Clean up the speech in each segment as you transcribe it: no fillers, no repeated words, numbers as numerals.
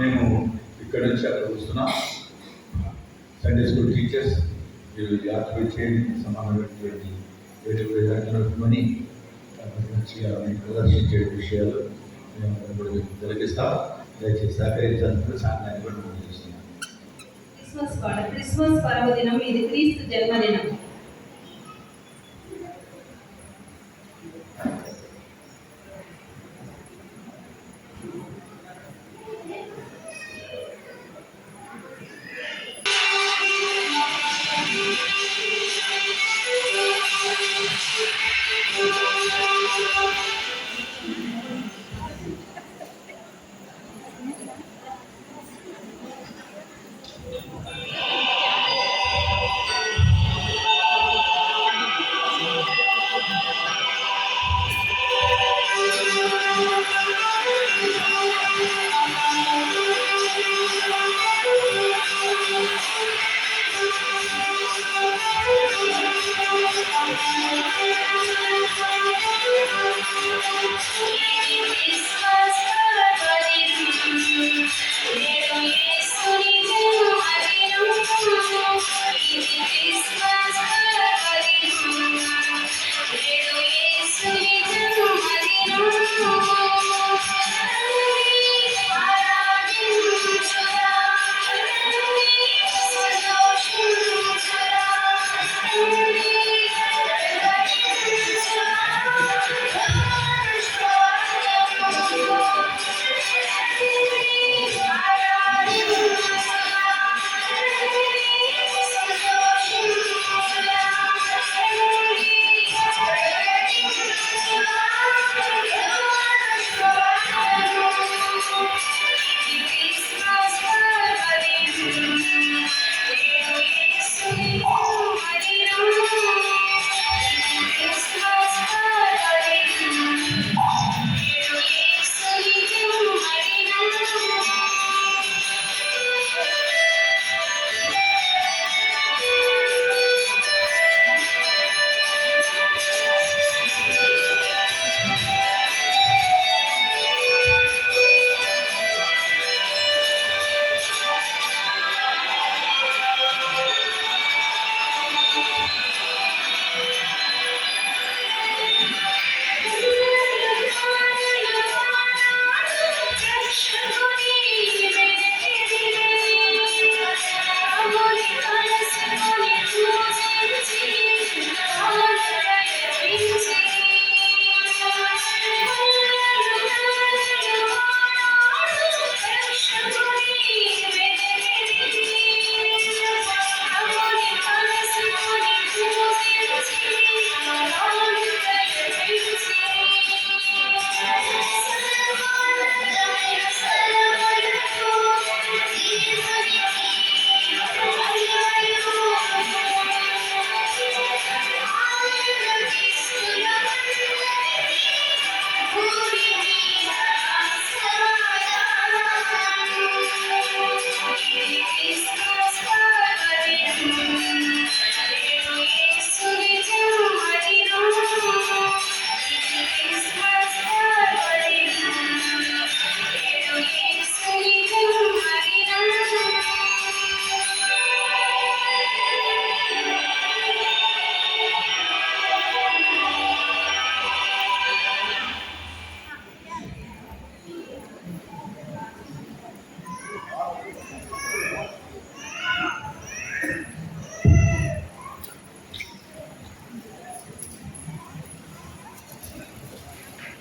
మేము ఇక్కడ నుంచి అక్కడ వస్తున్నాం. సండే స్కూల్ టీచర్స్ మీరు యాక్టివేట్ చేయండి, సమానమైనటువంటి వేడుకని మంచిగా మీకు ప్రదర్శించే విషయాలు మేము తొలగిస్తాం. దయచేసి సహకరించాలని సాంఘాన్ని కూడా మనం చేస్తున్నాం. క్రిస్మస్ పర్వదినం ఇది క్రీస్తు జన్మదినం.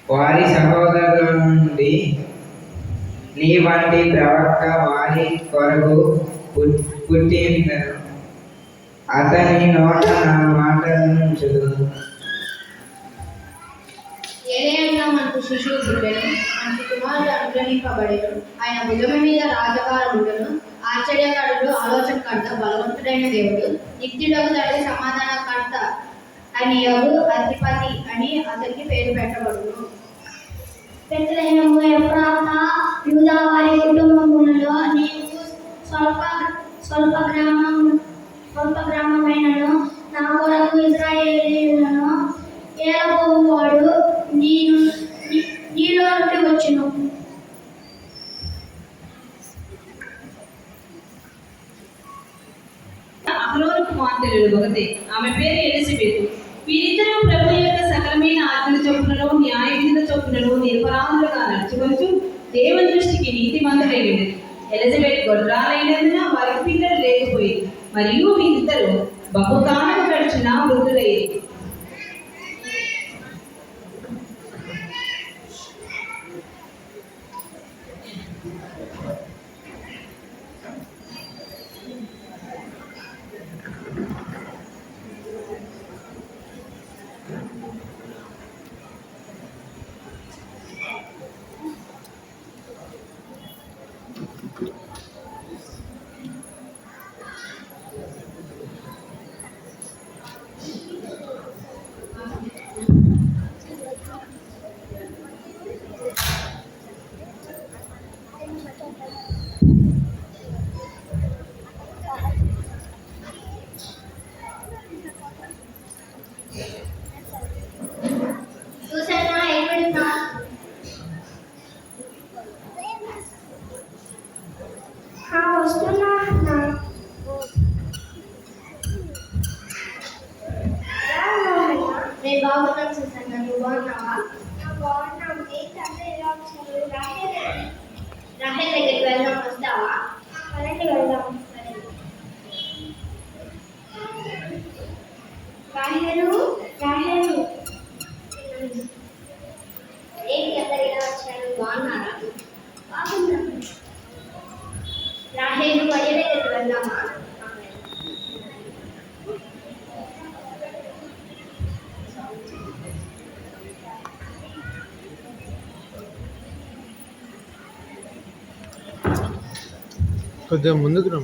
వారి సహోదరుల నుండి నీ వంటి ప్రవక్త వారి కొరకు పుట్టిందను. అతని నోట నా మాటలను చదువు. ఏలయనగా మనకు శిశువు పుట్టెను, మనకు కుమారుడు అనుగ్రహింపబడెను. ఆయన భుజం మీద రాజభారం ఉండెను. ఆశ్చర్యకరుడు, ఆలోచనకర్త, బలవంతుడైన దేవుడు, నిత్యుడగు తండ్రి, సమాధానకర్త అని యగు అధిపతి అని అతనికి పేరు పెట్టబడును. బెత్లెహేము ఎఫ్రాతా యూదా వారి కుటుంబములలో నీవు స్వల్ప గ్రామమైనను నా కొరకు ఇశ్రాయేలీయులను ఏలబోవువాడు నీలో నుండి వచ్చును. అహరోను కుమార్తెలు ఒకతే, ఆమె పేరు ఎలిజబెతు. వీరిద్దరూ ప్రభు యొక్క సకలమైన ఆజ్ఞల చొప్పునను న్యాయ విధుల చొప్పునను నిరపరాధులుగా నడుచుకొనుచు దేవుని దృష్టికి నీతిమంతులై ఉండేది. ఎలిజబెత్ గొడ్రాలైనందున వారికి పిల్లలు లేకపోయింది, మరియు వీరిద్దరూ బహుకాలం గడిచిన వృద్ధులయ్యేది. రాహేలు రాహేలు ఏంటి అందరు ఇలా వచ్చారు? బాగున్నారా? బాగున్నా. రాహేలు అయ్య దగ్గరికి వెళ్దామా? కొద్దిగా ముందుకు రా.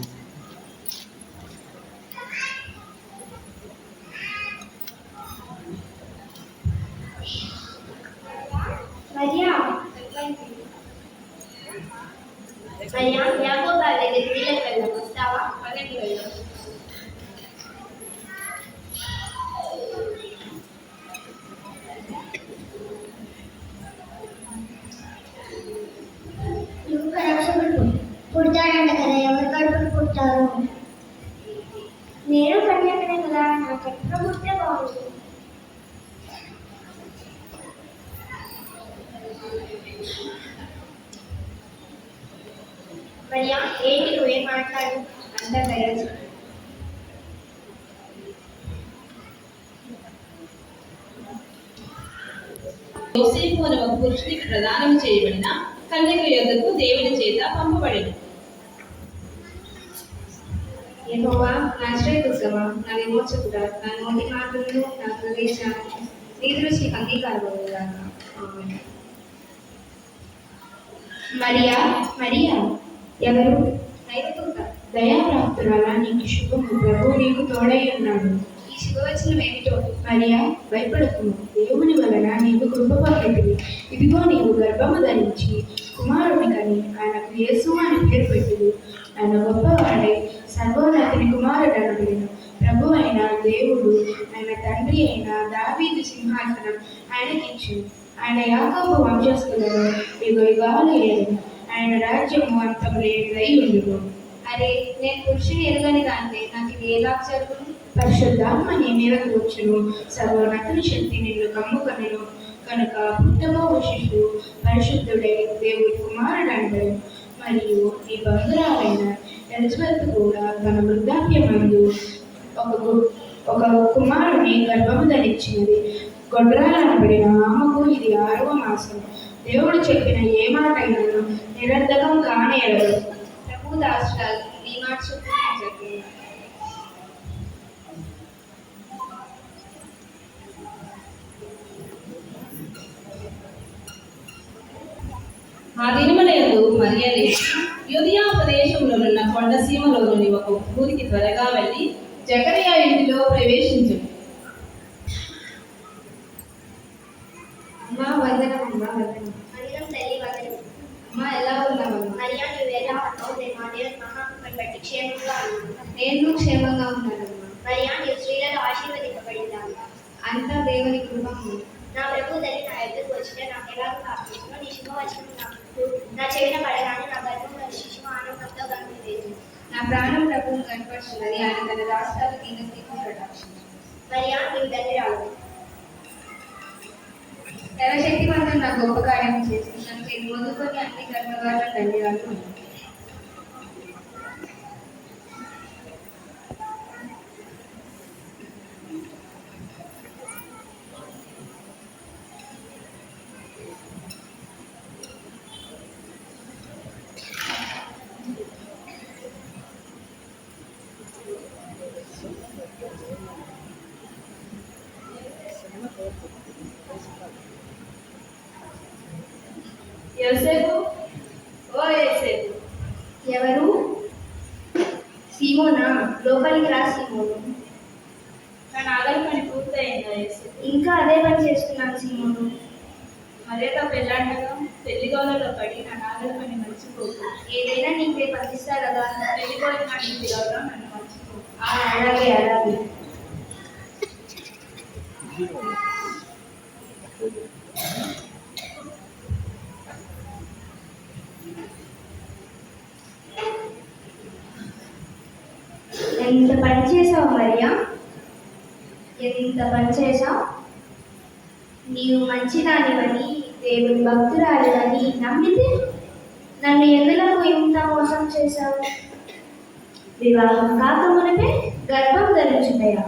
మరియా మరియా, యాకోబు గారి దగ్గరికి నీళ్ళకి వెళ్దాం, వస్తావా? పగటి వెళ్దాం. ఇంకా రక్షకుడు పుడతాడంట కదా, ఎవరి కడుపులు పుట్టారు? నేను కన్యకనే కదా, నా కడుపులో పుట్టే బాగుంది. మరియా, ఏంటి నువ్వేం మాట్లాడు? అంతా దయచేసి యోసేపు అనే ఒక పురుషునికి ప్రదానం చేయబడిన కన్యక యొద్దకు దేవుని చేత పంపబడింది. యెహోవా నా శ్రేయస్సుగా, నా విమోచకుడా, నా నోటి మాటలను, నా ప్రవేశాన్ని నీ దృష్టికి అంగీకారమవుగాక. ఆమేన్. మరియా, మరియా, ఎవరు? దైవదూత, దయాప్రాప్తురాలా, నీకు శుభము, ప్రభువు నీకు తోడై ఉన్నాడు. ఈ శుభవచనం ఏమిటో? మరియా, భయపడకు, దేవుని వలన నీకు కృప పొందితివి. ఇదిగో నీవు గర్భము ధరించి కుమారుని కని ఆయనకు యేసు అని పేరు పెట్టింది. ఆయన గొప్పవాడై సర్వోన్నతిని కుమారుడు అనబడిన ప్రభు అయిన దేవుడు ఆయన తండ్రి అయిన దావీదు సింహాసనం ఆయనకిచ్చింది. ఆయన యాకోబు వంశస్థులను యుగ యుగాలు ఏలును. ఆయన రాజ్యము అంతం లేనిదై ఉండును. అరే, నేను పురుషుని ఎరగని దాన్ని నాకు ఇది ఎలా జరుగును? పరిశుద్ధాత్మ నీ మీద కూర్చును, సర్వోన్నతుని శక్తి నిన్ను కమ్ముకొనెను. కనుక పుట్టబో శిశువు పరిశుద్ధుడై దేవుడి కుమారుడు అనబడెను. మరియు నీ బంధురాలైన ఎలిజబెత్ కూడా తన వృద్ధాప్యమందు ఒక కుమారుని గర్భము ధరించినది. గొడ్రాలనబడిన ఆమెకు ఇది 6వ మాసం. దేవుడు చెప్పిన ఏ మాట అయినా నిరర్ధకం కానేరదు. ప్రభు దాసురాలు నీ మాట చొప్పున జరిగింది. ఆ దినములందు మరియ లేచి యూదయా ప్రదేశంలోనున్న కొండ సీమలోని ఒక ఊరికి త్వరగా వెళ్ళి జకరియా ఇంటిలో ప్రవేశించింది. అమ్మా వందనం, అమ్మా వందనం. అందరం తల్లి వదలు. అమ్మా ఎలా ఉన్నావమ్మా? మరియా, నువ్వెలా ఉన్నావు? దేవా దేవుని మహాకృపను బట్టి క్షేమంగా ఉన్నాను. నేను క్షేమంగా ఉన్నానమ్మా. మరియా, నీవు స్త్రీలలో ఆశీర్వదింపబడినావు. అంతా దేవుని కృపమ్మ. నా ప్రభు తల్లి నా ఎదురుకు వచ్చిన నాకు ఎలా ప్రార్థించుకో, నీ శుభవచనం నాకు నా చెవిన పడగానే నా గర్భంలో శిశువు ఆనందంతో కనిపించేది. నా ప్రాణం ప్రభువును కనపరుచున్నది. ఆయన తన రాష్ట్రాలు దీనస్థితిని కటాక్షించు. మరియా, నీవు ధన్యురాలు. సర్వశక్తివంతుడు నా గొప్ప కార్యం చేసి నన్ను నేను మొదలుకొని అన్ని కర్మగాలను ధన్యురాలు. యోసేపు, ఓ యోసేపు, ఎవరు? సీమోనా? లోపలికి రా సీమోను. నా నాగలి పని పూర్తయిందా యోసేపు? ఇంకా అదే పని చేస్తున్నాను సీమోను. మరేత పెళ్ళాండగా పెళ్లిగోలలో పడి నా నాగలి పని మర్చిపోకు. ఏదైనా నీకు రేపు అందిస్తా కదా. పెళ్లిగోలు నాటి పిలవగా నన్ను మర్చిపోకు. అలాగే అలాగే. ఎంత పని చేసావు మరియా, ఎంత పని చేసావు. నీవు మంచిదానివని, దేవుని భక్తురాలివని నమ్మితే నన్ను ఎందులకు ఇంత మోసం చేశావు? వివాహం కాకమునిపే గర్భం ధరించుటయా?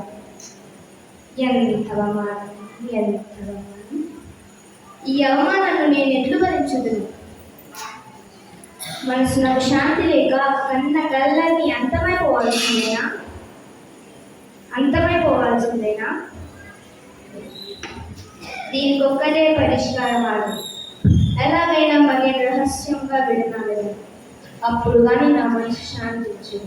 ఎంత అవమానం, ఎంత అవమానం! ఈ అవమానాన్ని నేను ఎట్లు భరించుదును? మనసు నాకు శాంతి లేక కన్న కళ్ళని అంతమైపోవాల్సిందేనా? దీనికి ఒక్కటే పరిష్కారం వాడు. ఎలాగైనా మరి రహస్యంగా విడనాడదు, అప్పుడు కానీ నా మనసు శాంతించు.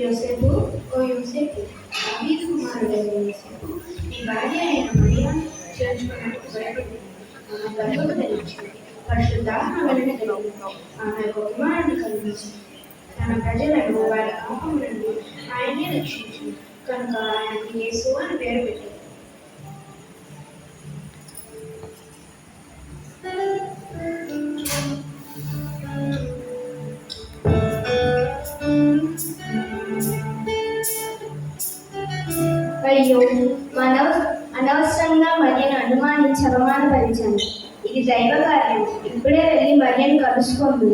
యోసేపు, ఓ యోసేపు, దావీదు కుమారుడైన యోసేపు, నీ భార్య అయిన మరియను చేర్చుకున్నట్టు భయపడి ఆమె గర్భము ధరించింది. పరిశుద్ధాత్మ వలన కలిగి ఆమె ఒక కుమారుని కలిగించింది. తన ప్రజలను వారి పాపము నుండి ఆయనే రక్షించింది కనుక ఆయనకి యేసు అని పేరు పెట్టారు. అయ్యో, అనవసరంగా మరియను అనుమానించి అవమానపరిచాను. ఇది దైవ కార్యం. ఇప్పుడే వెళ్ళి మరియను కలుసుకోండి.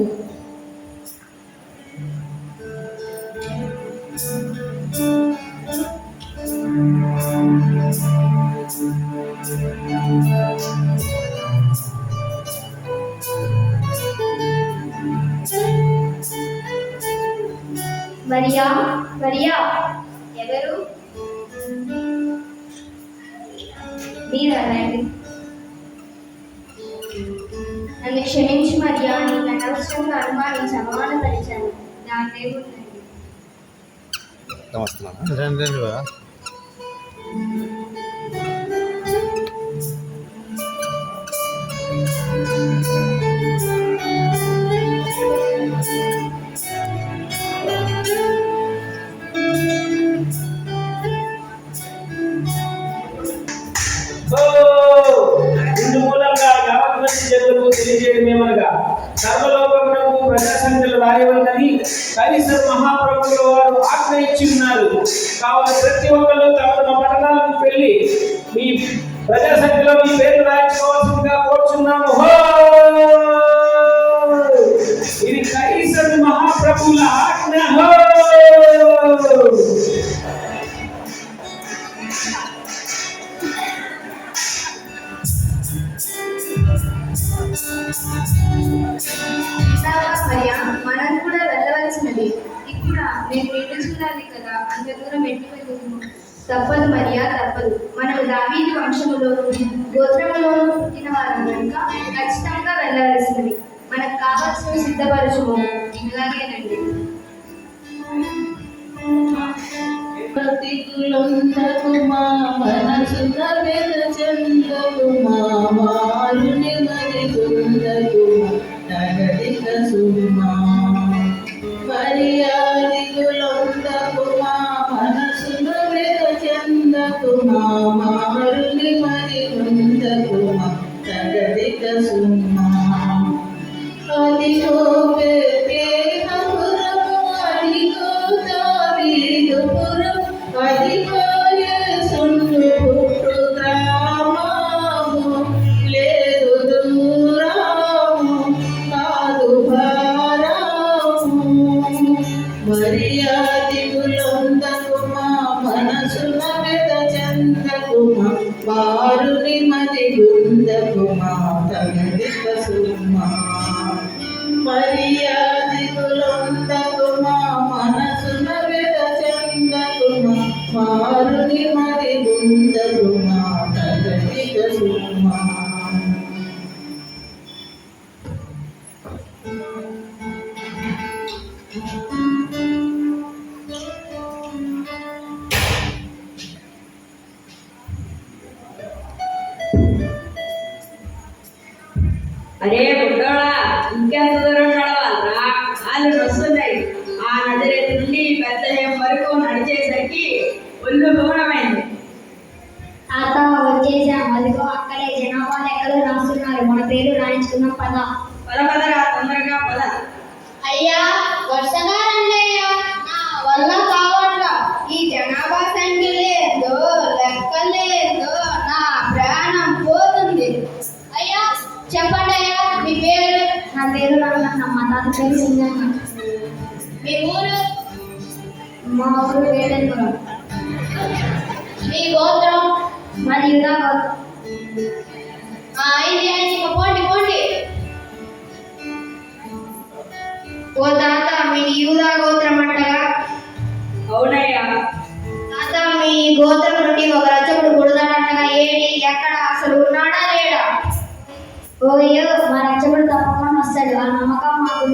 మరియా, మరియా, ఎవరు? మీరండి. నన్ను క్షమించి మరియా, నేను అనవసరంగా అనుమానించి అవమానపరిచాను. దాన్ని ఏముందండి? రండి కదా. ఇందు మూలంగా యావత్ మంది జనులకు తెలియజేయడమేమనగా సర్వలోకమునకు ప్రజాసంఖ్యలు రాయవలనని కైసర్ మహాప్రభువుల వారు ఆజ్ఞ ఇచ్చి ఉన్నారు. కావున ప్రతి ఒక్కరు తమ తమ పట్టణాలకు వెళ్ళి మీ ప్రజాసంఖ్యలో మీ పేరు రాయించుకోవాల్సిందిగా కోరుచున్నాము. ఇది కైసర్ మహాప్రభువుల ఆజ్ఞ. మరియా, మనం కూడా వెళ్ళవలసినది. ఇప్పుడు నేను వెళ్ళుచున్నాను కదా, అంత దూరం ఎట్లు వెళ్తున్నాను? తప్పదు మరియా, తప్పదు. మనం దావీదు వంశములోను గోత్రములోను పుట్టిన వారు కనుక ఖచ్చితంగా వెళ్ళవలసినది. మనకు కావాల్సిన సిద్ధపరచుము. ఇలాగేనండి. ప్రతికులందకు మా మనసున వెదచెందకు మా మారుని మరి కుందకు నగదిక సుమా మర్యాదికులందకు మా మనసున వెదచెందకు మా మారుని మరి కుందకు నగదిక సుమా అదిగో అదిగో దావీదుపురం అదిగో యేసును పుట్టు గ్రామము లేదు దూరము కాదు భారము మర్యాదికులందకు మా మనసున వెదచెందకు మా వారుని మది గుందకు మా తగదిక సుమా మర్యాదికులందకు మా మనసున వెదచెందకు మా వారుని మది గుందకు మా తగదిక సుమా అరే బుడ్డోడా, ఇంకెంత దూరం నడవాలరా? కాళ్ళు వస్తున్నాయి. ఆ నజరేతు నుండి బెత్లెహేము వరకు నడిచేసరికి ఒళ్ళు దూరమైంది. తాత, వచ్చేసాం. అదిగో అక్కడే జనాభా లెక్కలు రాస్తున్నారు. మన పేరు రాయించుకున్నాం. పదరా, తొందరగా పద. అయ్యా, వరుసగా రండి అయ్యా. నా వల్ల కావట్లా. ఈ జనాభా సంఖ్య లేదు, లెక్క లేదు. నా ప్రాణం పోతుంది. పేరు సింగన్న. మీ ఊరు? మా ఊరు వేదన్పురం. మీ గోత్రం? మాది యూదా గోత్రం. ఇది ఇంకా పోండి పోండి. ఓ తాత, మీది యూదా గోత్రం అంటగా? అవునయ్యా. తాత, మీ గోత్రం నుండి ఒక రచకుడు పుడతాడంటగా, ఏడి ఎక్కడ, అసలు ఉన్నాడా లేడా? ఓయ్యో, మా రచకుడు తప్పకుండా వస్తాడు, ఆ నమ్మకం మాకు.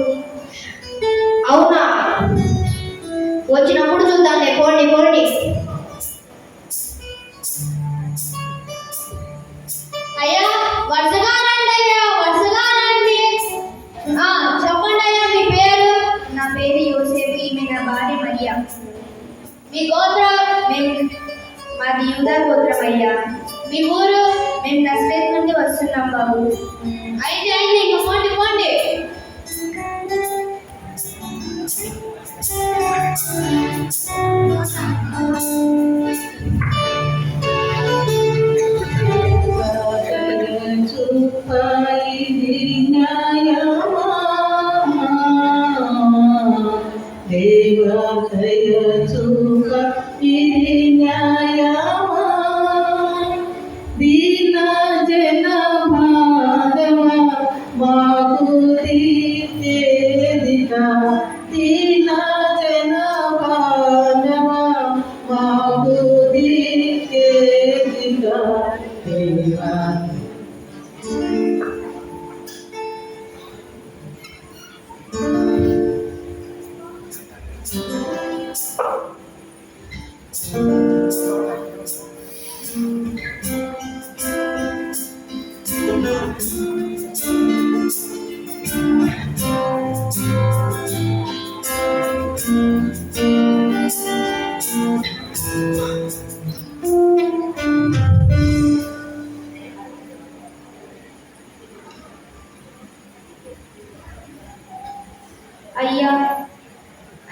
అవునా? వచ్చినప్పుడు చూద్దాంలే, పోండి పోండి. అయ్యా వరుసగా రండి, అయ్యా వరుసగా రండి. చెప్పండి అయ్యా, మీ పేరు? నా పేరు యోసేపు, ఈమె నా భార్య మరియా. మీ గోత్రం? మాది యూదా గోత్రం అయ్యా. మీ ఊరు? మేము నజరేతు నుండి వస్తున్నాం బాబు. అయితే ఇంకా పోండి పోండి.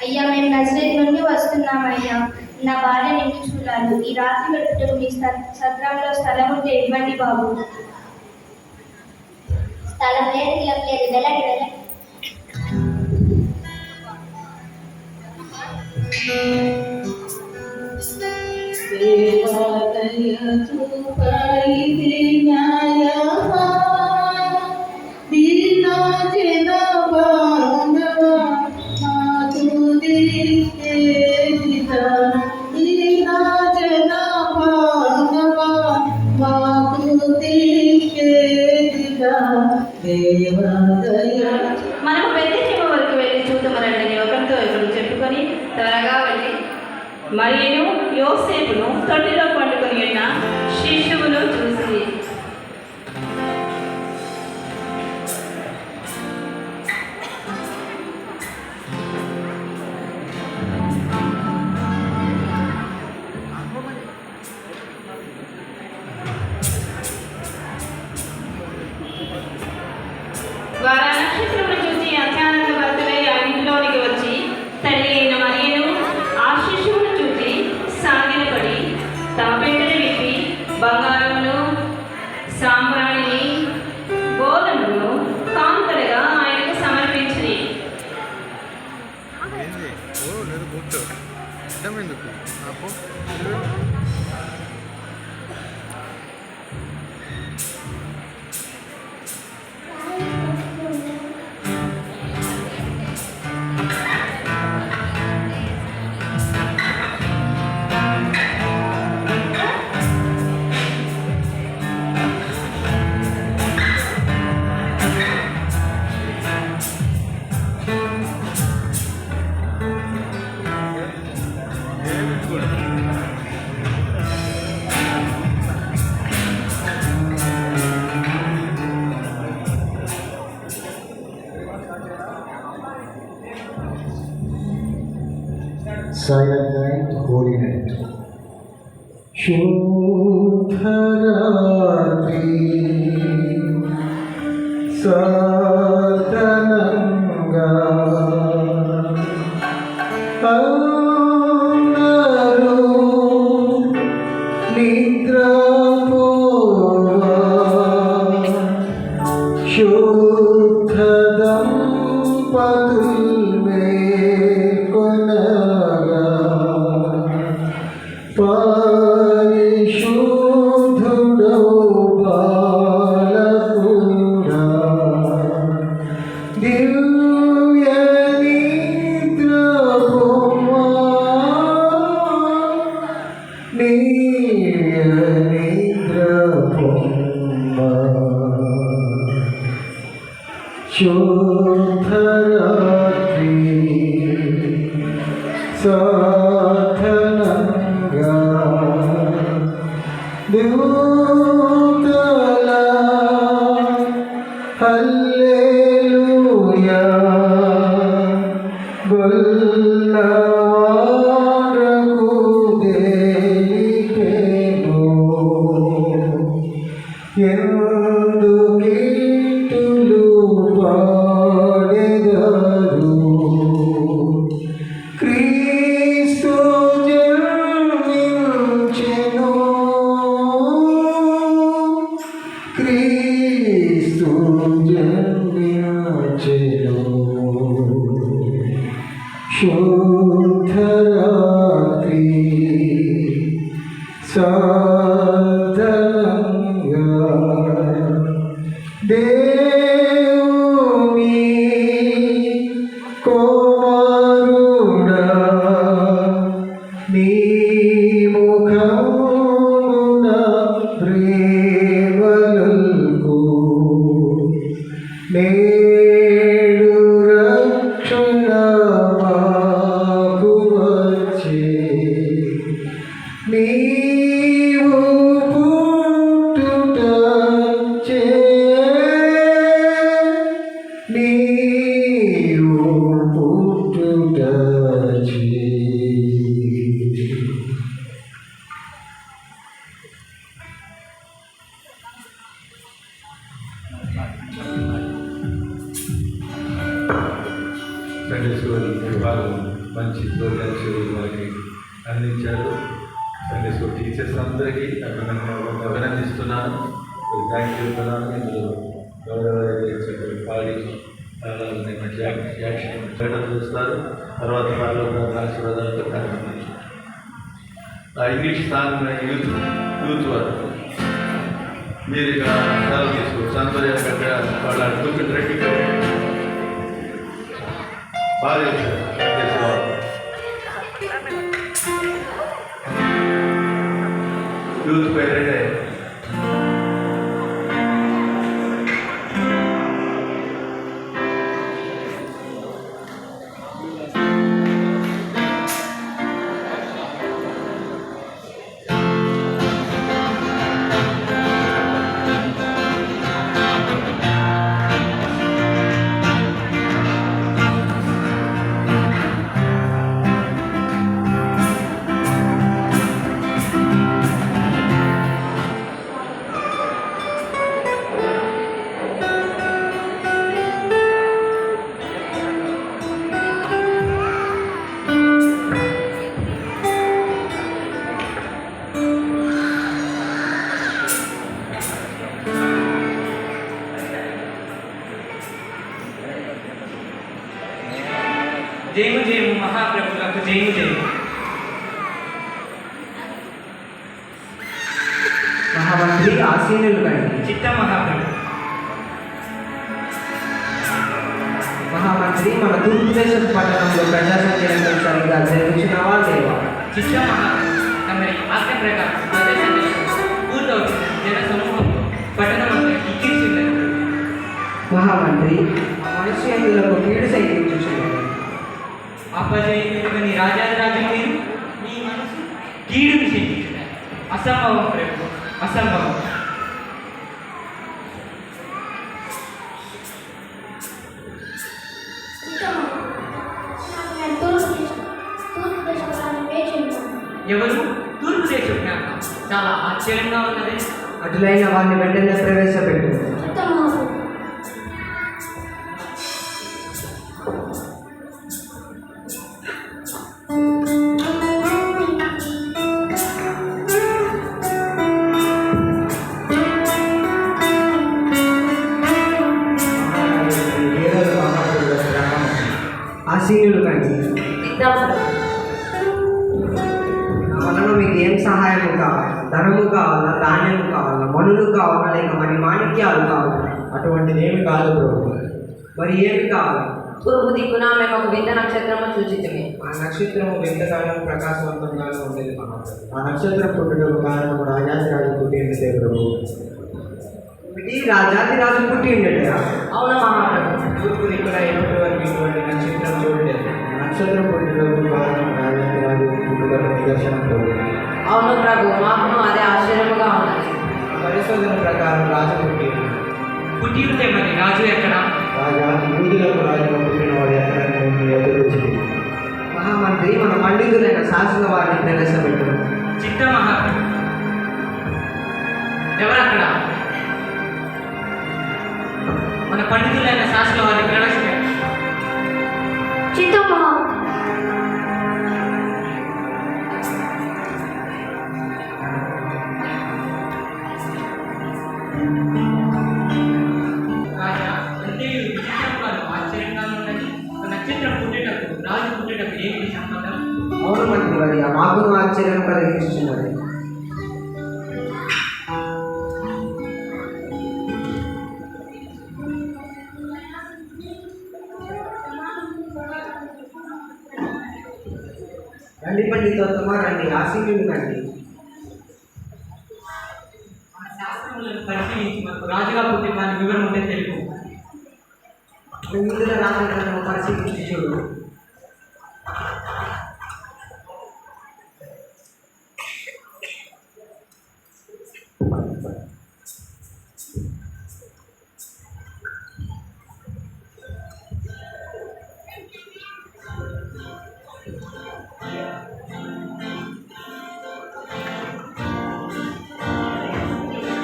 అయ్యా మేము నజరేతు నుండి వస్తున్నామయ్యా. నా భార్య నిన్ను చూడాలి. ఈ రాత్రి గడుపుటకు మీ సత్రంలో స్థలం ఉంటే ఇవ్వండి బాబు. స్థలం లేదు, లేదు, వెళ్ళండి వెళ్ళండి. మనము బెత్లెహేము వరకు వెళ్ళి చూద్దామనండి. ఒకరితో ఒకరు చెప్పుకొని త్వరగా వెళ్ళి మరియును యోసేపును తొట్టిలో పండుకొని ఉన్న శిశువును చూసి వారు ఆ నక్షత్రమును చూసి అత్యానంద భరితులై ఆ ఇంట్లోనికి వచ్చి తల్లి అయిన మరియను ఆ శిశువును చూసి సాగిలపడి తమ పెట్టెను విప్పి బంగారమును, సాంబ్రాణిని, గోధుమను కానుకలుగా ఆయనకు సమర్పించింది. Silent night, holy night. Shudharati Satananga Annaru Nidrapova Shuddhadam పరిశుద్ధుడౌ బాలకుడా దివ్య నిద్ర పొమ్మా దివ్య నిద్ర పొమ్మా శోధరాత్రి సాధనంగా దూతల హల్లెలూయా గొల్లవారకు దేలికెను ఎందుకీటులు పాడెదరు క్రీస్తు జన్మించెను క్రీస్తు జన్మించెను శుద్ధరాత్రి సాధనంగా దేవుని కుమారుడా నీ ముఖమున ప్రేమలకు నేడు రక్షణ మాకు వచ్చే నీవు పుట్టుట చే నీవు పుట్టుట చే సండే స్కూల్ విభాగం మంచి ప్రోగ్రామ్స్ మనకి అందించారు. సండే స్కూల్ టీచర్స్ అందరికీ అభినందిస్తున్నాను. థ్యాంక్ యూ చెప్తున్నాను. ఇందులో గౌరవ పాడి మంచి యాక్షన్ చేయడం చూస్తారు. తర్వాత వాళ్ళు ఆశీర్వాదాలతో కార్యక్రమం ఇంగ్లీష్ సాంగ్ యూత్ వారు మీరు ఇక సెలవు తీసుకోవచ్చు. అందరూ వాళ్ళ కూర్చుని రెడ్డి బాగా చేసేవారు. యూత్ పేరెంటే జయము జయము మహాప్రభులకు జయము జయము. మహామంత్రి ఆసీనులు కండి చిత్త మహాప్రభు. మహామంత్రి మన తూర్పుదేశ పట్టణంలో ప్రజా సంచలనం సరిగా జరుగుతున్నావా లేవా? చిత్త మహాప్రభు తమరి ఆజ్ఞ ప్రకారం పూర్తవుతుంది. జన సమూహం పట్టణం ఇక్కిరిస్తున్నది. మహామంత్రి మనుష్య ఎందులకు కీడు సైకించుచున్నారు. అపజయని రాజారాజు మీరు మీ మనసు కీడుని చెందించున్నారు. అసంభవం ప్రభు, అసంభవం. ఎవరు? తూర్పు దేశం జ్ఞాపకం చాలా ఆశ్చర్యంగా ఉన్నది. అటులైన వారిని వెంటనే ప్రవేశపెట్టు. ఆసీనులు కానీ వలన మీకు ఏం సహాయము కావాలా, ధనము కావాలా, ధాన్యము కావాలా, మనులు కావాలా, లేక మరి మాణిక్యాలు కావాలా? అటువంటిది ఏమి కాదు ప్రభు. మరి ఏమి కావాలి? తూర్పు దిక్కున మేము ఒక వింత నక్షత్రము చూచితిమి. ఆ నక్షత్రము వింతగానూ ప్రకాశవంతంగానూ ఉండేది మహాప్రభు. ఆ నక్షత్రం పుట్టుటకు కారణము రాజాది పుట్టి ఉండే ప్రభు. ఇది రాజాది రాజు పుట్టి ఉండేట. అవును మహాప్రభు. తూర్పు దిక్కున ఎప్పటి వరకు ఇటువంటి నక్షత్రం చూడలేదు. నక్షత్రం పుట్టుటకు కారణం రాజాది పుట్టుటకు నిదర్శనం ప్రభు. అవును ప్రభు, మాకును అదే ఆశ్చర్యముగా ఉన్నది. పరిశోధన ప్రకారం రాజు పుట్టి పుట్టి ఉంటే మరి రాజు ఎక్కడ? రాజా యూదులకు రాజుగా పుట్టినవాడు ఎక్కడ ఎదురు మహామంత్రి మన పండితులైన శాసన వారిని ప్రవేశపెట్టారు. చిట్ట మహాప్రభు ఎవరక్కడ? మన పండితులైన శాస్త్ర వారిని ప్రవేశపెట్టారు. చిత్తమ్మ రాజా అంటే విచిత్రంగాను ఆశ్చర్యంగాను ఉన్నది. ఒక నక్షత్రం పుట్టేటప్పుడు రాజు పుట్టేటప్పుడు ఏంటి సంబంధం? అవును మంత్రి వారి ఆ మాకును ఆశ్చర్యం కలిగిస్తున్నది. రండి పండితోత్తమ, రండి ఆశీర్యులు కండి. మన శాస్త్రములను పరిశీలించి మనకు రాజుగా పుట్టిన వారి వివరం ఉంటే తెలుపు. వివిధ రాజులను పరిశీలించి చూడు.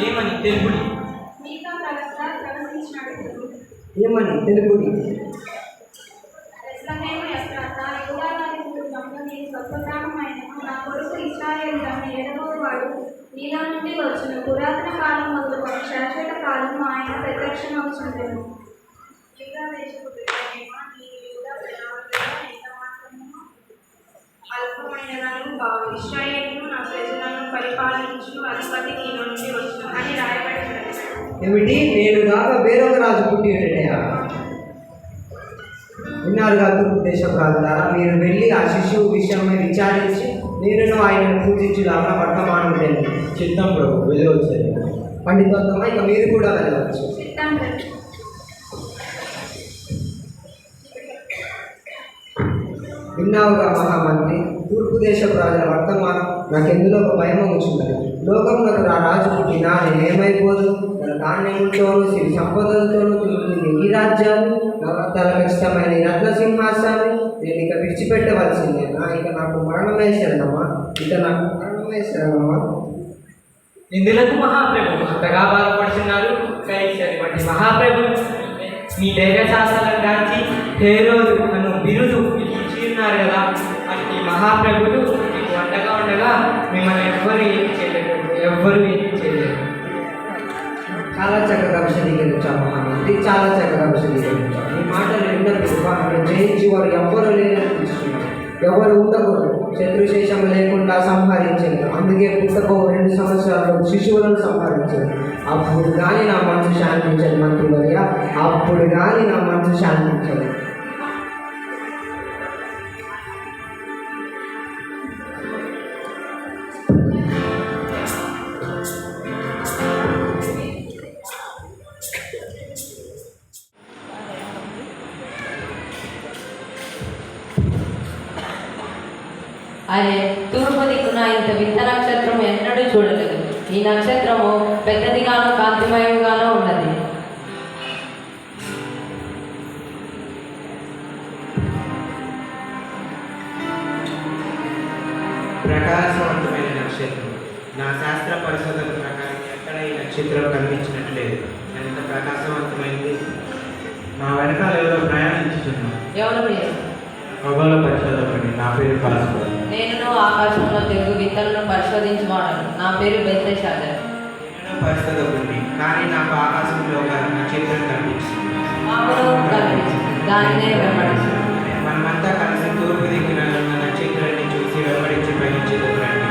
ఏమని తెలుపుడి. ఏమని తెలుపుడి. నీలో నుండి వచ్చిన పురాతన కాలం మొదలుకొని శాశ్వత కాలం ఆయన ప్రత్యక్షమవుతుంటాను. అల్పమైనను ఇశ్రాయేలును నా ప్రజలను పరిపాలించు అధిపతి నీలో నుండి వచ్చును అని రాయబడినది. ఏమిటి? నేను కాక వేరొక రాజు పుట్టి ఉండేటయా? విన్నారుగా తూర్పు దేశపు రాజులారా, మీరు వెళ్ళి ఆ శిశువు విషయమై విచారించి నేను ఆయనను పూజించులాగా వర్తమానం తెలియదు. చిత్తం ప్రభు, వెళ్ళి వచ్చారు. పండితోత్తమ, ఇక మీరు కూడా వెళ్ళవచ్చు. విన్నావుగా మహామంత్రి, తూర్పు దేశపు రాజుల వర్తమానం నాకెందులో ఒక భయం వచ్చింది. లోకంలో నా రాజు పుట్టినా నేనేమైపోదు. తన ధాన్యములతోనూ సిరి సంపదలతోనూ తిరుగుతుంది ఈ రాజ్యాలు. నవరత్నాలకు ఇష్టమైన ఈ రత్న సింహాసాన్ని నేను ఇక విడిచిపెట్టవలసిందేనా? ఇక నాకు మరణమే శరణమా? ఇందులకు మహాప్రభు అంతగా బాధపడుతున్నారు. వంటి మహాప్రభు మీ ధైర్యశాస్త్రాలను దాచి హేరోదు అను బిరుదు ఇచ్చి ఉన్నారు కదా. అట్టి మహాప్రభుడు మీకు అండగా ఉండగా మిమ్మల్ని ఎవ్వరు ఏమి చేయలేరు. చాలా చక్కగా విశదీకరించాము మహామంత్రి, చాలా చక్కగా విశదీకరించాము. ఈ మాటలు విన్నప్పుడు జయించి వారు ఎవ్వరు లేరనిపిస్తున్నారు. ఎవరు ఉండకూడదు, శత్రుశేషం లేకుండా సంహరించారు. అందుకే పుట్టకో 2 సంవత్సరాలు శిశువులను సంహరించారు. అప్పుడు కానీ నా మనసు శాంతించదు మంత్రివర్య, అప్పుడు కానీ నా మనసు శాంతించదు. అరే, తూర్పు దిక్కున ఇంత వింత నక్షత్రం ఎన్నడూ చూడలేదు. ఈ నక్షత్రము పెద్దదిగాను కాంతిమయంగానూ ఉన్నది. ప్రకాశవంతమైన నక్షత్రం. నా శాస్త్ర పరిశోధన ప్రకారం ఎక్కడ ఈ నక్షత్రం కనిపించినట్లేదు. ఎంత ప్రకాశవంతమైంది. మా వెనకాల ఎవరో ప్రయాణించుతున్నాం. ఎవరు మీరు? ఖగోళ పరిశోధకుని. నా పేరు భాస్కర్. నేను ఆకాశంలో తెలుగు విత్తలను పరిశోధించువాడను. నా పేరు బెల్తెషాజర్. నేను పరిశోధకుడిని, కానీ నాకు ఆకాశంలో ఒక నక్షత్రం కనిపించింది. మాకును కనిపించింది, దానినే వెంబడిస్తుంది. మనమంతా కలిసి తూర్పు దిక్కున ఉన్న నక్షత్రాన్ని చూసి వెంబడించి పయనించేది రండి.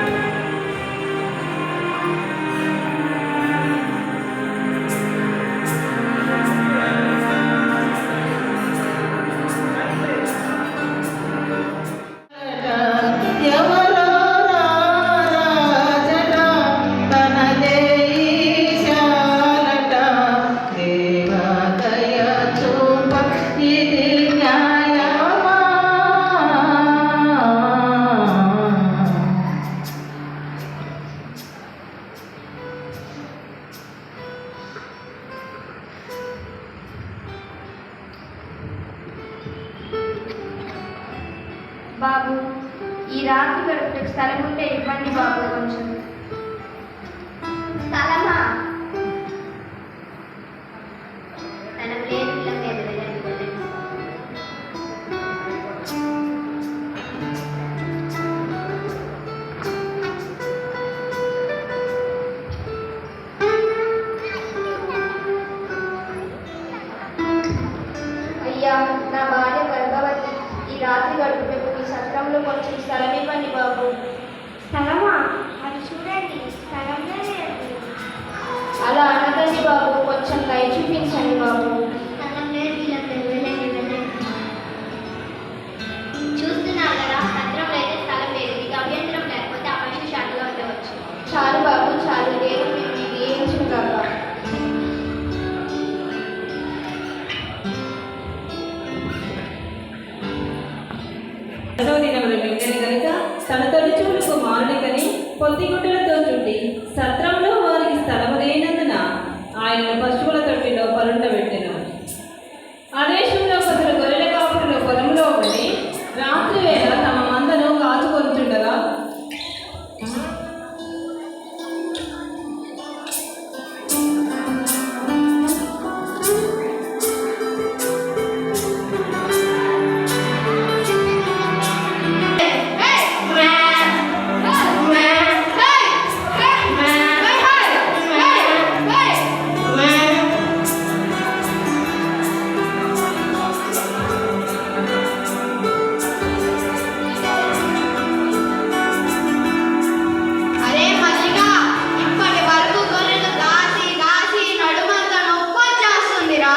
బాబు ఈ రాత్రి గడుపుటకు స్థలం ఉంటే ఇవ్వండి బాబు కొంచెం. స్థలమా? స్థలం లేదు, ఇళ్ళ మీద వెళ్ళండి, వెళ్ళండి. అయ్యా, నా భార్య గర్భవతి. ఈ రాత్రి గడుపుటకు మీ సత్రంలో కొంచెం స్థలం ఇవ్వండి బాబు. స్థలమా? అది చూడండి, స్థలంలో లేదు. అలా అనకండి బాబు, కొంచెం దయ చూపించండి బాబు. స్థలం లేదు, ఇళ్ళ మీద వెళ్ళండి, వెళ్ళండి. చూస్తున్నారు కదా, సత్రంలో అయితే స్థలం లేదు. మీకు అభ్యంతరం లేకపోతే ఆ పశు శాఖలో ఉండవచ్చు. చాలు బాబు, చాలు. దేవుడు మేము దీవించును కాక. దినములు నిండని కనుక తన తొలిచూలు కుమారునికని పొత్తిగుడ్డలతో చుట్టి సత్రంలో వారికి స్థలము లేనందున ఆయన పశువుల తొట్టిలో పరుండబెట్టెను. ఆదేశంలో కొందరు గొర్రెల కాపురులు పొలంలో పడి రాత్రి వేళ తమ మందను కాచుకొంచుండగా అరే మల్లిగా, ఇప్పటి వరకు గొర్రెలు కాసి కాసి నడుమంతా నొప్పి వచ్చేస్తుందిరా.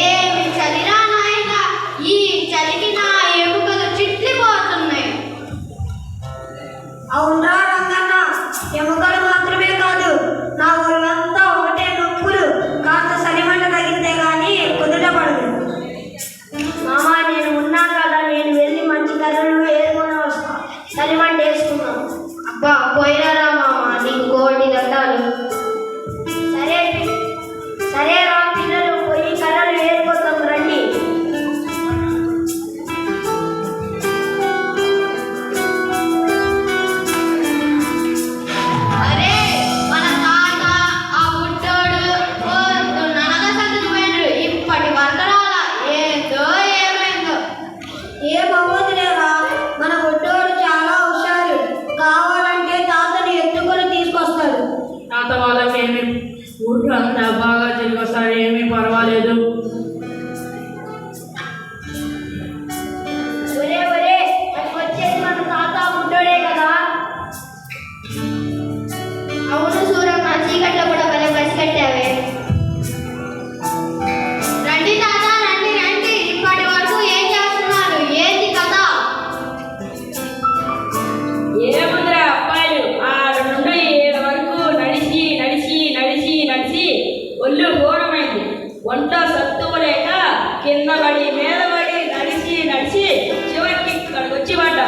ఏమి చలిరా నాయన, ఈ చలికి నా ఎముకలు చిట్లిపోతున్నాయి. అవునా రంగన్న, ఎముకలు మాత్రమే కాదు, నా ఒళ్ళంతా ఒకటే నొప్పులు. కాస్త సలిమంట తగిలితే గానీ కుదుటపడదు. మామ, నేను ఉన్నాను కదా, నేను వెళ్ళి మంచి కర్రలు ఏరుకొని వస్తా. సలిమంట వేసుకున్నాను. అబ్బా పోయినారా మామ, నీకు కోటి దండాలు. సరేరా పిల్లలు, పోయి కర్రలు ఏరుకొస్తాం రండి. అరే మన తాత ఆ బుట్టోడు ననక సంతకు పోయిండ్రు. ఇప్పటి వరకరాల ఏందో ఏమైందో. ఏమవ్వదులేరా, మన బుడ్డోడు చాలా హుషారు. కావాలంటే తాతని ఎత్తుకొని తీసుకొస్తాడు. తాత వాళ్ళకేమి ఊర్లో అంతా బాగా తిరిగి వస్తారు, ఏమీ పర్వాలేదు. ఒరే ఒరే, వచ్చేది మన తాత బుడ్డోడే కదా. అవును సూరమ్మ, చీకట్లో కూడా భలే పసిగట్టావే. రండి తాత, రండి రండి. ఇప్పటి వరకు ఏం చేస్తున్నారు? ఏంటి కథ? ఏముందిరా అబ్బాయిలు, 6 నుండి 7 వరకు నడిచి నడిచి నడిచి నడిచి ఒళ్ళు ఘోరమైంది. వంట సత్తువు లేక కింద పడి మీద పడి నడిచి నడిచి చివరికి ఇక్కడికి వచ్చి పడ్డా.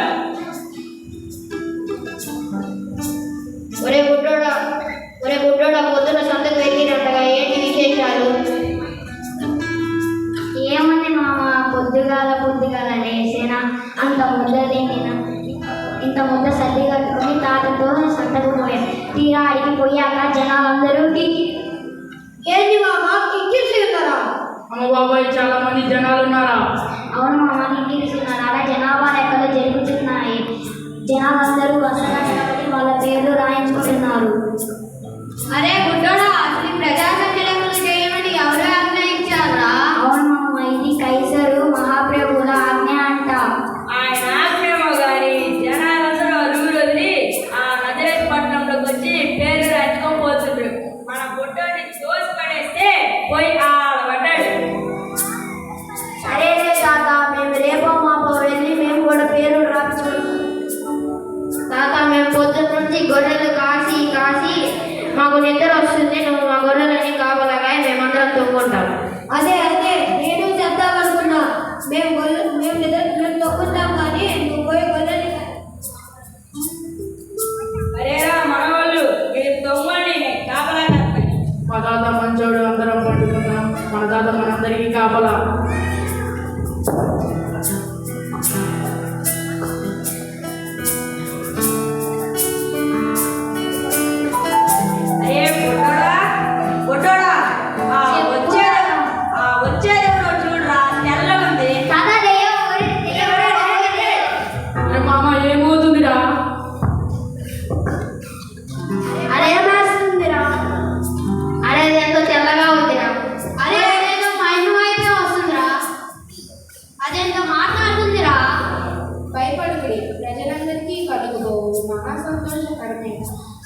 ఒరే బుడ్డోడా, పొద్దున సంతకు వెళ్ళినట్టుగా ఏంటి విశేషాలు? ఏముంది మామ, పొద్దుగాల లేచిన అంత ముద్ద తిండిన, ఇంత ముద్ద సర్ది కట్టుకుని తాతతో సంతకు పోయాం. తీరా అడిగి పోయాక జనాలందరూ ఏంటి మామ, కిక్కిరిసి ఉన్నారా? అమ్మ బాబాయ్, చాలా మంది జనాలు ఉన్నారా? అవును మామ, నిండిస్తున్నారు. అలా జనాభా లెక్కలు జరుగుతున్నాయి. జనాలందరూ వసగట్టబడి వాళ్ళ పేర్లు రాయించుకుంటున్నారు. అరే బుడ్డోడా, అసలు ఈ ప్రజాసంఖ్య లెక్కలు చేయమని ఎవరు ఆజ్ఞయించారా? అవును మామ, ఇది కైసరు మహాప్రభువుల ఆజ్ఞ అంట. ఆయన ఆజ్ఞేమో గాని జనాలందరూ ఊరు వదిలి ఆ నజరేత్ పట్టణంలోకి వచ్చి పేరు రాయించుకోపోతుండ్రు. మన బుడ్డోని తోసి పడేస్తే పోయి ఆడబడ్డాడు. సరేలే తాత, మేము రేపో మాపో వెళ్ళి మేము కూడా పేరు రాపించుకుంటాం. తాత, మేము పొద్దున్న నుంచి గొర్రెలు కాసి కాసి మాకు నిద్ర వస్తుంది. నువ్వు మా గొర్రెలని కావాలగా మేమందరం తొక్కుంటాం. అదే నేను చెప్తామనుకున్నా. మేము తొక్కుంటాం కానీ నువ్వు పోయి గొర్రెని అరేరా మనవాళ్ళు, మీరు తొమ్మండి, నేను కాపలా కాస్తాను. మా తాత మంచోడు, అందరం పండుకున్నాం. మన తాత మనందరికీ కాపలా.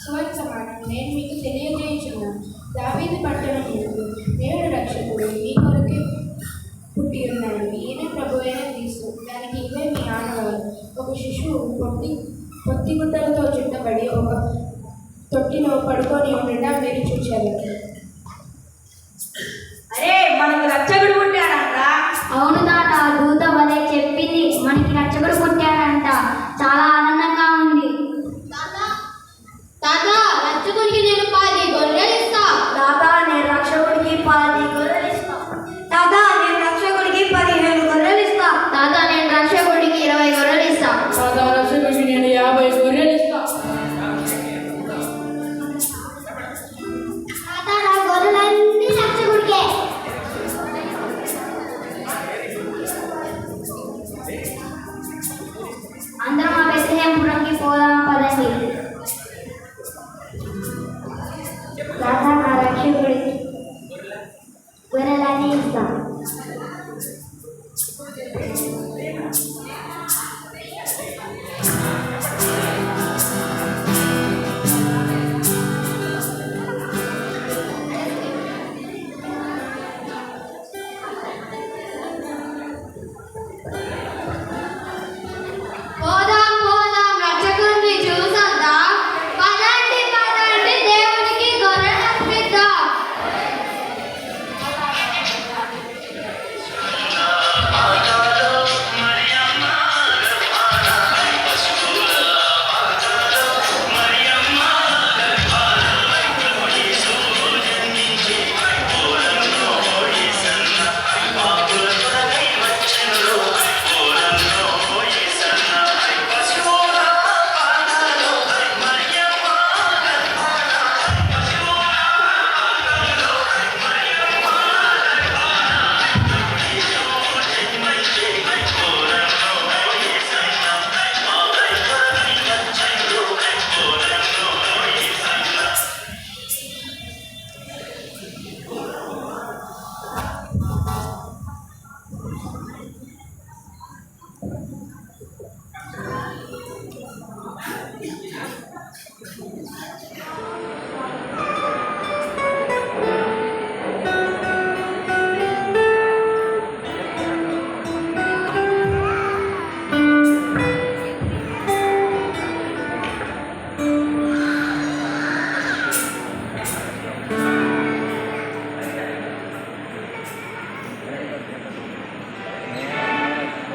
సువర్తమానం నేను మీకు తెలియజేయుచున్నాను. దావీదు పట్టణమునందు దేవుని రక్షకుడు మీ కొరకే పుట్టి ఉన్నాడు. ఈయన ప్రభువైన క్రీస్తు. దానికి ఇవే మీ ఆనవాలు. ఒక శిశువు పొత్తిగుడ్డలతో చుట్టబడి ఒక తొట్టిలో పడుకొని ఉండటం మీరు చూశారు. అరే మనకు రక్షకుడు పుట్టాడంట. అవును తాత, దూత వలె చెప్పింది. మనకి రక్షకుడు పుట్టాడంట. చాలా ఆనందంగా ఉంది. తాత, రక్షకుడికి నేను 10 గొర్రెలు ఇస్తా. తాత నేను రక్షకుడికి 10 గొర్రెలు ఇస్తా. తాత నేను రక్షకుడికి 15 గొర్రెలు ఇస్తా. తాత, నేను రక్షకుడికి 20 గొర్రెలు ఇస్తా. తాత, రక్షకుడికి నేను 50 గొర్రెలు ఇస్తా. తాత, నా గొర్రెలన్నీ రక్షకుడికే. అందరం ఆ బెత్లెహేముపురంకి పోదాం పదండి. తాత, నా రక్షకుడికి గొర్రెలన్నీ ఇస్తాం. పోదాం రక్షకుడిని చూసొద్దాం. పదండి దేవునికి గొర్రెలు అర్పిద్దాం.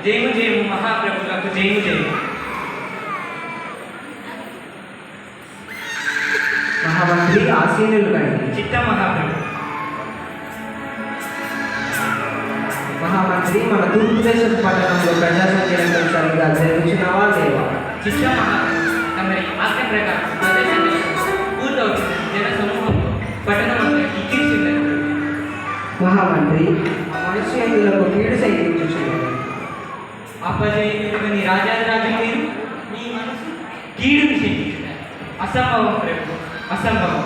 జయము జయము మహాప్రభులకు జయము జయము. మహామంత్రి ఆసీనులు కండి. చిత్త మహాప్రభు. మహామంత్రి మన తూర్పు దేశపు పట్టణంలో ప్రజా సంచలనం సరిగ్గా జరుగుతున్నావా లేవా? చిత్త మహాప్రభు తమరి ఆజ్ఞ ప్రకారం ప్రదేశాన్ని పూర్తవుతుంది. జన సమూహంతో పట్టణం అంతా కిక్కిరిసిందని. మహామంత్రి ఆ మనుష్యులకు కీడు సైకించుచున్నారు. అపజయని రాజాది మీరు మీ మనసు కీడుని చెందించున్నారు. అసంభవం ప్రభు, అసంభవం.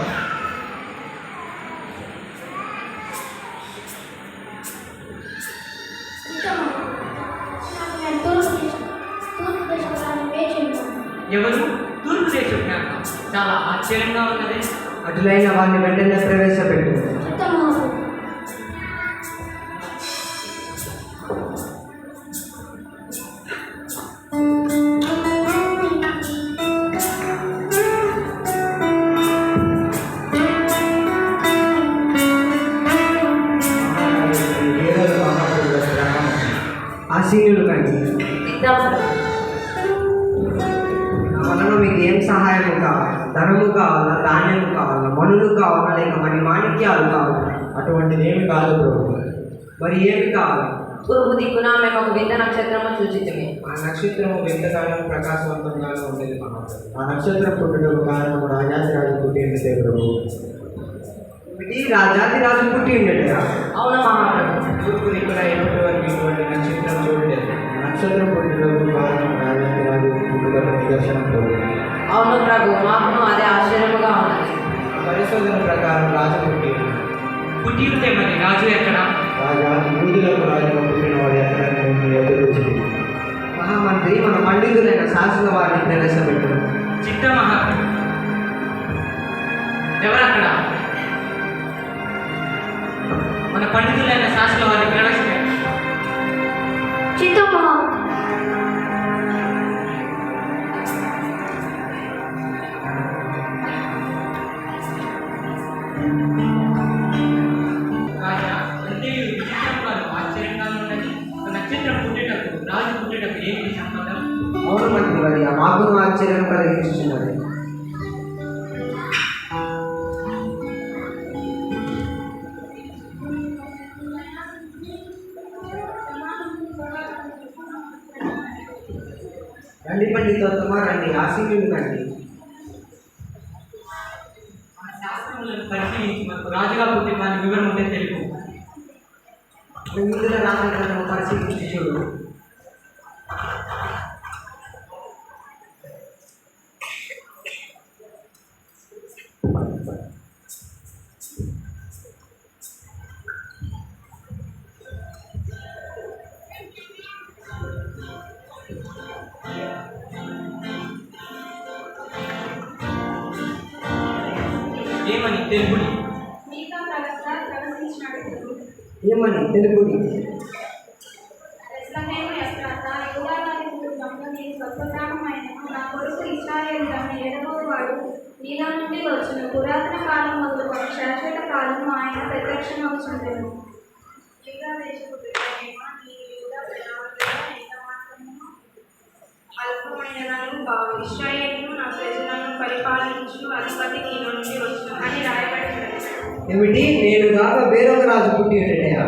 ఎవరు? తూర్పు దేశం జ్ఞానం. చాలా ఆశ్చర్యంగా ఉన్నది. అటులైన వారిని వెంటనే ప్రవేశపెట్టు. ఆసీనులు కండి. వలన మీకు ఏం సహాయము కావాలి? ధనము కావాలా, ధాన్యము కావాలా, మనులు కావాలా, లేక మరి మాణిక్యాలు కావాలా? అటువంటిది ఏమి కాదు ప్రభు. మరి ఏమి కావాలి? తూర్పు దిక్కున మేము ఒక వింత నక్షత్రము చూచితిమి. ఆ నక్షత్రము వింతగానూ ప్రకాశవంతంగానూ ఉండేది మహాప్రభు. ఆ నక్షత్రం పుట్టుటకు కారణము రాజాదిరాజు పుట్టి ఉండేదే ప్రభు. ఇది రాజాదిరాజు పుట్టి ఉండేదా? అవును మహాప్రభు. తూర్పు దిక్కున ఎప్పటి వరకు ఇటువంటి నక్షత్రం చూడలేదు. నక్షత్రం పుట్టుటకు కారణం రాజాదిరాజు పుట్టుటకు నిదర్శనం ప్రభు. అవును ప్రభు, మాకు అదే ఆశ్చర్యముగా ఉన్నది. పరిశోధన ప్రకారం రాజు పుట్టి పుట్టి ఉంటే మరి రాజు ఎక్కడ? రాజా యూదులకు రాజుగా పుట్టినవాడు ఎక్కడ ఎదురుచింది. మహామంత్రి మన పండితులైన శాసన వారిని ప్రవేశపెట్టారు. చిత్త మహాప్రభు. ఎవరక్కడ? మన పండితులైన శాస్త్రుల వారి ప్రవేశమే. చిత్తమ్మా రాజా, అంటే విచిత్రం కాదు, ఆశ్చర్యంగా ఉన్నది. ఒక నక్షత్రం పుట్టేటప్పుడు రాజు పుట్టేటప్పుడు ఏంటి సంబంధం? అవును మంత్రి వర్య, మాకు ఆశ్చర్యం కలిగిస్తున్నది. రండి పండితోత్తమ, రండి ఆశీర్యులు కండి. మన శాస్త్రములను పరిశీలించి మనకు రాజుగా పుట్టిన వారి వివరం ఉంటే తెలుపు. ఇందులో రామగ్రంథము పరిశీలించి చూడు. ఏమని తెలుగుని? ఏమని తెలుగుడి? నీలో నుండి వచ్చిన పురాతన కాలం మొదలుకొని శాశ్వత కాలం ఆయన ప్రత్యక్షమవుతుండేను. అల్పమైనను కావు. ఇశ్రాయేలును నా ప్రజలను పరిపాలించు అధిపతి నీలో నుండి వచ్చిన అని రాయబడింది. ఏమిటి, నేను కాక వేరొక రాజు పుట్టి ఉండేటయా?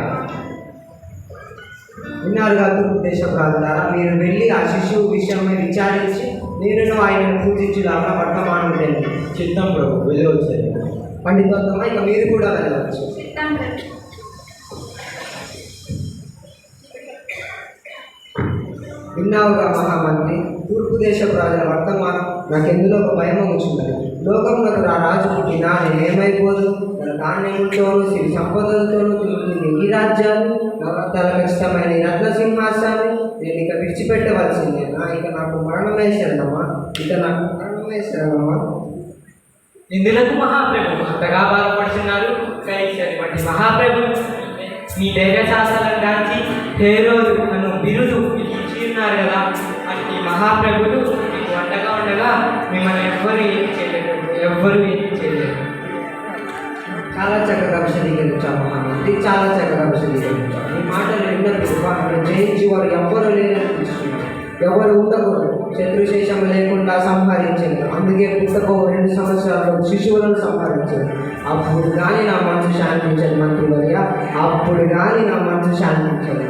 విన్నారుగా తూర్పు దేశపు రాజులారా, మీరు వెళ్ళి ఆ శిశువు విషయమై విచారించి నేను ఆయనను పూజించులాగా వర్తమానం తెలియదు. చిత్తం ప్రభు, వెళ్ళవచ్చారు. పండితోత్తమ, ఇక మీరు కూడా వెళ్ళవచ్చు. విన్నావుగా మహామంత్రి, తూర్పు దేశపు రాజుల వర్తమానం నాకెందులో ఒక భయం వచ్చున్నది. లోకంలో ఆ రాజు పుట్టినా నేను ఏమైపోదు. తన ధాన్యములతోనూ సిరి సంపదలతోనూ తిరుగుతుంది ఈ రాజ్యాలు. నవరత్నాలకు ఇష్టమైన ఈ రత్న సింహాసాన్ని నేను ఇక విడిచిపెట్టవలసిందేనా? ఇక నాకు మరణమే శరణమా? ఇందులకు మహాప్రభు అంతగా బాధపడుతున్నారు. కైసరి వంటి మహాప్రభు మీ ధైర్య సాహసాలను దాచి హేరోదు అను బిరుదు ఇచ్చి ఉన్నారు కదా. ఈ మహాప్రభుడు మీకు అండగా ఉండగా మిమ్మల్ని ఎవ్వరు ఏం చేయలేరు. చాలా చక్కగా విశదీకరించాం మహామంత్రి, చాలా చక్కగా విశదీకరించాం. ఈ మాటలు విన్నప్పుడు వారిని జయించి వారు ఎవ్వరు లేరని తెలుసుకున్నారు. ఎవరు ఉండకూడదు, శత్రుశేషం లేకుండా సంహరించారు. అందుకే పుట్టకో 2 సంవత్సరాలు శిశువులను సంహరించారు. అప్పుడు కానీ నా మనసు శాంతించదు మంత్రి వర్య, అప్పుడు కానీ నా మనసు శాంతించదు.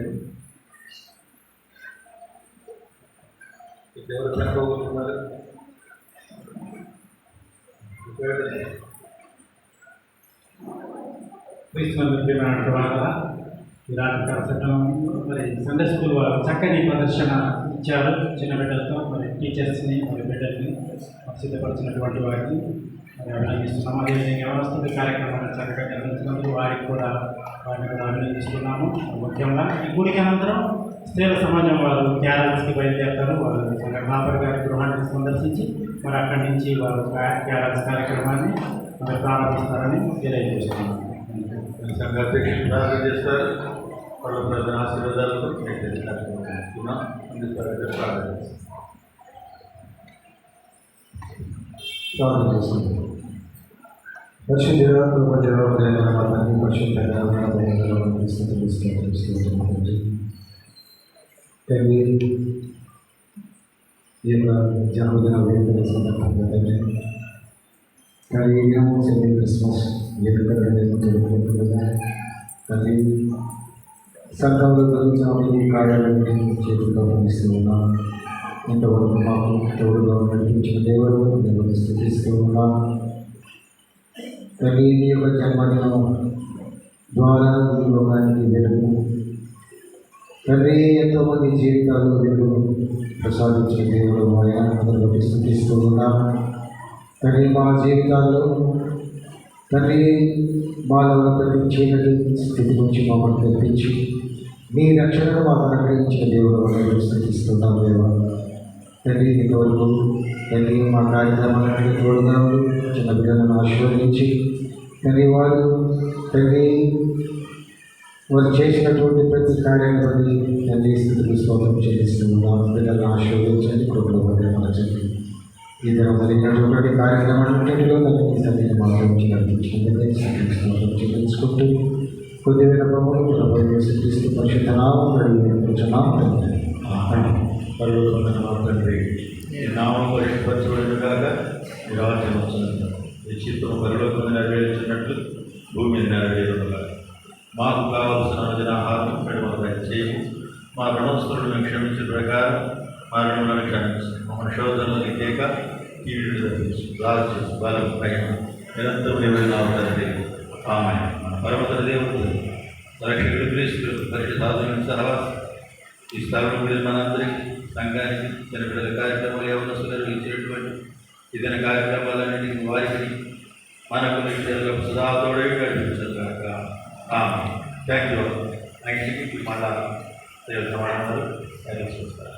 చేయండి. ఎవరు కనుకోగలుగుతున్నారు? క్రీస్తుమైన తర్వాత ఈ రాత్రి కార్యక్రమం మరి సండే స్కూల్ వారు చక్కని ప్రదర్శన ఇచ్చారు. చిన్న బిడ్డలతో మరి టీచర్స్ని మరి బిడ్డల్ని సిద్ధపరిచినటువంటి వారిని మరి అభినందిస్తున్నాము. అదేవిధంగా వ్యవస్థిత కార్యక్రమాన్ని చక్కగా నిర్వహించినందుకు వారిని కూడా అభినందిస్తున్నాము. ముఖ్యంగా ఈ గుడికి అనంతరం స్త్రీల సమాజం వారు క్యారల్స్కి బయలుదేరుతారు. వారు నాపర్ గారి గృహాన్ని సందర్శించి మరి అక్కడి నుంచి వారు క్యారల్స్ కార్యక్రమాన్ని మరి ప్రారంభిస్తారని తెలియజేస్తున్నాము. సంఘాధ్యక్షులు ప్రార్థన చేస్తారు. వాళ్ళ ప్రధాన ఆశీర్వాదాలతో ప్రార్థన చేస్తున్నాం. పరిశుద్ధ మాతాన్ని పరిశుద్ధంగా ఈ యొక్క జన్మదిన వేడుకల సందర్భంగా కానీ ఈ దినము సెమీ క్రిస్మస్ వేడుకలు జరుపుకుంటుండగా తల్లి సంఘంలో జరుగుతున్న ఈ కార్యాలన్నీ చేతుల్లో పంపిస్తూ ఉన్నాం. ఇంతవరకు మాకు తోడుగా నడిపించిన దేవుడు నేను స్థుతిస్తూ ఉన్నాం. తల్లి ఈ యొక్క జన్మదినం ద్వారా ఈ లోకానికి వెలుగు తల్లి ఎంతోమంది జీవితాలు వెలుగు ప్రసాదించిన దేవుడు ఆయన అందరికీ స్థుతిస్తూ ఉన్నాం. తల్లి మా జీవితాల్లో తల్లి మాలో ప్రతి చీకటి స్థితి నుంచి మమ్మల్ని తెప్పించి మీ రక్షణను మాకు అనుగ్రహించిన దేవుడు వాళ్ళు స్థుతిస్తున్నాం. దేవా తల్లి తోడు తల్లి మా కార్యక్రమాలకి తోడుగా చిన్న బిడ్డలను ఆశీర్వదించి తల్లి వారు తల్లి వారు చేసినటువంటి ప్రతి కార్యాన్ని బట్టి తల్లి స్థితికి స్తోత్రం చెల్లిస్తున్నాం. బిడ్డలను ఆశీర్వదించండి, కృపలో భద్రపరచండి. ఈ దినం జరిగినటువంటి కార్యక్రమాలన్నింటిలో తల్లి మాత్రం నడిపించినందుకే స్తోత్రం చెల్లించుకుంటూ కొద్దిగా ప్రభుత్వం స్థితిస్తూ పరిశుద్ధ నామం తండ్రి ఈ నామం పరిశుద్ధపరచబడిన కాక ఈ రాజ్యం వచ్చినట్టు ఈ చిత్రం పరిలోకం నెరవేర్చినట్లు భూమి మీద నెరవేరుగా మాకు కావలసిన అనుదిన ఆహారం పెడమపై చేయము. మా రుణస్తులను మేము క్షమించిన ప్రకారం మా రుణాలను క్షమించు. మమ్మల్ని శోధనలు కేక కీడు తప్పించు. రాజు బలం ప్రేమ నిరంతరం ఎవరైనా తండ్రి ఆమె మన పరమతర దేవుడు రక్షకుడు క్రీస్తు పరిశుద్ధాత్మ సహవాసం ఈ స్థలం మీద మనందరికీ సంఘానికి చిన్నపిల్లల కార్యక్రమాలు ఎవరు నిర్వహించేటువంటి ఇదైన కార్యక్రమాలన్నింటినీ వారికి మనకు నిత్యంలో సదాతోడే నడిపించారు కాక థ్యాంక్ యూ. ఇంటికి మళ్ళా సమాధానాలు చూస్తారు.